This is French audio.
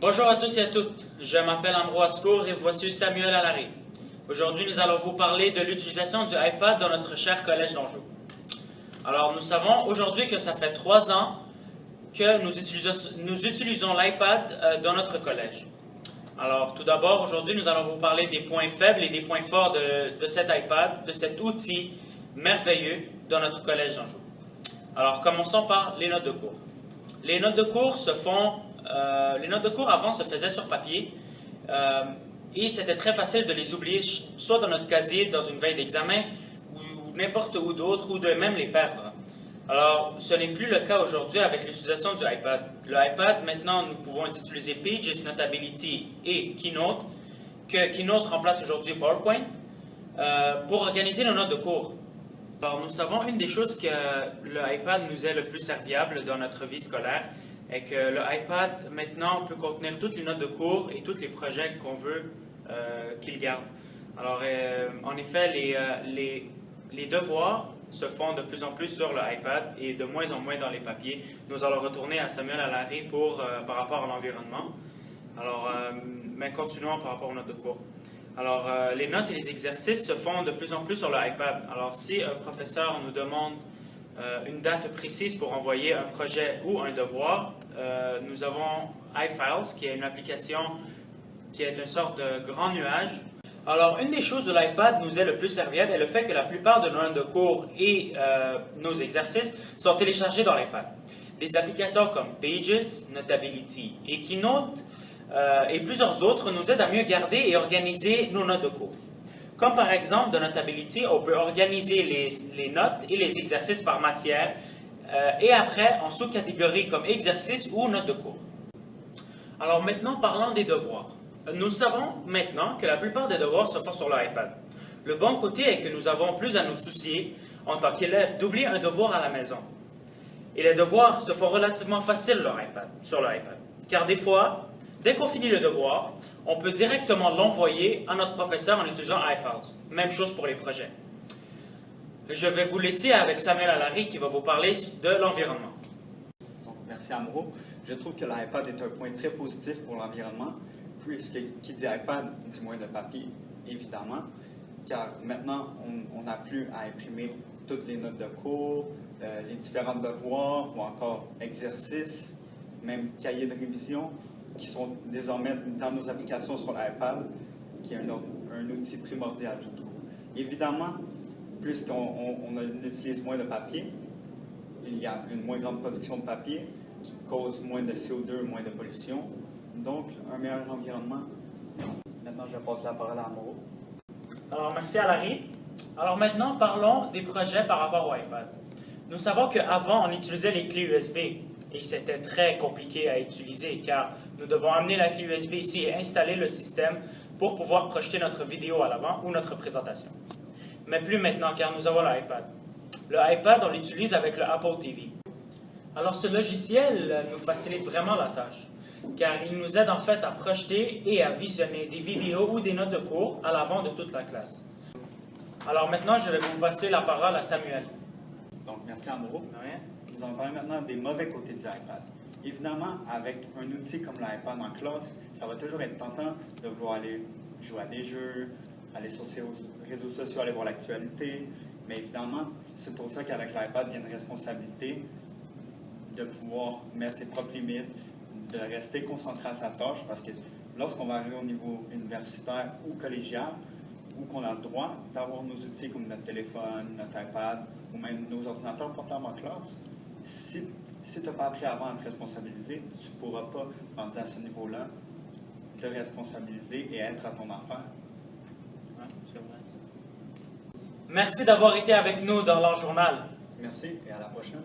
Bonjour à tous et à toutes, je m'appelle Ambroise Ascour et voici Samuel Allary. Aujourd'hui, nous allons vous parler de l'utilisation du iPad dans notre cher collège d'Anjou. Alors, nous savons aujourd'hui que ça fait 3 ans que nous utilisons l'iPad dans notre collège. Alors, tout d'abord, aujourd'hui, nous allons vous parler des points faibles et des points forts de cet iPad, de cet outil merveilleux dans notre collège d'Anjou. Alors, commençons par les notes de cours. Les notes de cours avant se faisaient sur papier et c'était très facile de les oublier, soit dans notre casier, dans une veille d'examen, ou n'importe où d'autre, ou de même les perdre. Alors, ce n'est plus le cas aujourd'hui avec l'utilisation du iPad. Le iPad, maintenant, nous pouvons utiliser Pages, Notability et Keynote, que Keynote remplace aujourd'hui PowerPoint, pour organiser nos notes de cours. Alors, nous savons une des choses que le iPad nous est le plus serviable dans notre vie scolaire est que le iPad, maintenant, peut contenir toutes les notes de cours et tous les projets qu'on veut qu'il garde. Alors, en effet, les devoirs se font de plus en plus sur le iPad et de moins en moins dans les papiers. Nous allons retourner à Samuel Allary par rapport à l'environnement. Alors, mais continuons par rapport aux notes de cours. Alors, les notes et les exercices se font de plus en plus sur le iPad. Alors, si un professeur nous demande une date précise pour envoyer un projet ou un devoir, nous avons iFiles, qui est une application qui est une sorte de grand nuage. Alors, une des choses de l'iPad nous est le plus serviable est le fait que la plupart de nos notes de cours et nos exercices sont téléchargés dans l'iPad. Des applications comme Pages, Notability et Keynote et plusieurs autres nous aident à mieux garder et organiser nos notes de cours. Comme par exemple, dans Notability, on peut organiser les notes et les exercices par matière et après en sous-catégories comme exercices ou notes de cours. Alors maintenant, parlons des devoirs. Nous savons maintenant que la plupart des devoirs se font sur l'iPad. Le bon côté est que nous avons plus à nous soucier en tant qu'élèves d'oublier un devoir à la maison. Et les devoirs se font relativement faciles sur l'iPad. Car des fois, dès qu'on finit le devoir, on peut directement l'envoyer à notre professeur en utilisant iFiles. Même chose pour les projets. Je vais vous laisser avec Samuel Allary qui va vous parler de l'environnement. Donc, merci Amro. Je trouve que l'iPad est un point très positif pour l'environnement, puisque qui dit iPad dit moins de papier, évidemment, car maintenant on n'a plus à imprimer toutes les notes de cours, les différents devoirs ou encore exercices, même cahiers de révision, qui sont désormais dans nos applications sur l'iPad, qui est un outil primordial, je trouve. Évidemment, puisqu'on utilise moins de papier, il y a une moins grande production de papier qui cause moins de CO2, moins de pollution, donc un meilleur environnement. Maintenant, je passe la parole à Amro. Alors, merci Allary. Alors maintenant, parlons des projets par rapport au iPad. Nous savons qu'avant, on utilisait les clés USB et c'était très compliqué à utiliser car nous devons amener la clé USB ici et installer le système pour pouvoir projeter notre vidéo à l'avant ou notre présentation. Mais plus maintenant car nous avons l'iPad. Le iPad, on l'utilise avec le Apple TV. Alors ce logiciel nous facilite vraiment la tâche car il nous aide en fait à projeter et à visionner des vidéos ou des notes de cours à l'avant de toute la classe. Alors maintenant, je vais vous passer la parole à Samuel. Donc, merci Amro. Nous allons parler maintenant des mauvais côtés du iPad. Évidemment, avec un outil comme l'iPad en classe, ça va toujours être tentant de vouloir aller jouer à des jeux, aller sur ses réseaux sociaux, aller voir l'actualité. Mais évidemment, c'est pour ça qu'avec l'iPad, il y a une responsabilité de pouvoir mettre ses propres limites, de rester concentré à sa tâche, parce que lorsqu'on va arriver au niveau universitaire ou collégial, où qu'on a le droit d'avoir nos outils comme notre téléphone, notre iPad, ou même nos ordinateurs portables en classe, si tu n'as pas appris avant à te responsabiliser, tu ne pourras pas, rendu à ce niveau-là, te responsabiliser et être à ton affaire. Ouais, c'est vrai. Merci d'avoir été avec nous dans leur journal. Merci et à la prochaine.